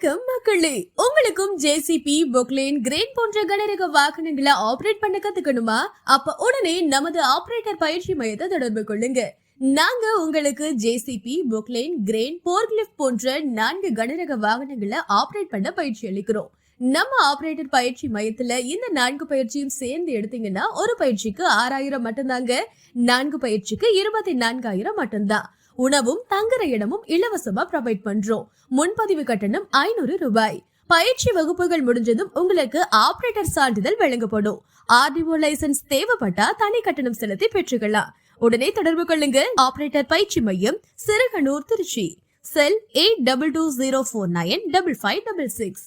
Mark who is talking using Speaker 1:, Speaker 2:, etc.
Speaker 1: வணக்கம் மக்களே, உங்களுக்கும் ஜேசிபி, பொக்லைன், கிரேன் போன்ற கனரக வாகனங்களை ஆபரேட் பண்ண கத்துக்கணுமா? அப்ப உடனே நமது ஆபரேட்டர் பயிற்சி மையத்தை தொடர்பு கொள்ளுங்க. நாங்க உங்களுக்கு ஜேசிபி, பொக்லைன், கிரேன், போர்க்லிஃப்ட் போன்ற 4 கனரக வாகனங்களை ஆபரேட் பண்ண பயிற்சி அளிக்கிறோம். நம்ம ஆபரேட்டர் பயிற்சி மையத்துல இந்த 4 பயிற்சியும் சேர்ந்து எடுத்தீங்கன்னா ஒரு பயிற்சிக்கு 6000 மட்டும்தாங்க. 4 பயிற்சிக்கு 24000 மட்டும்தான். உணவும் தங்குற இடமும் இலவசமா ப்ரொவைட் பண்றோம். முன்பதிவு கட்டணம் 500 ரூபாய். பயிற்சி வகுப்புகள் முடிஞ்சதும் உங்களுக்கு ஆபரேட்டர் சான்றிதழ் வழங்கப்படும். ஆர்டிஓ லைசன்ஸ் தேவைப்பட்டா தனி கட்டணம் செலுத்தி பெற்றுக்கலாம். உடனே தொடர்பு கொள்ளுங்க. ஆபரேட்டர் பயிற்சி மையம், சிறுகனூர், திருச்சி. செல் 8220495566.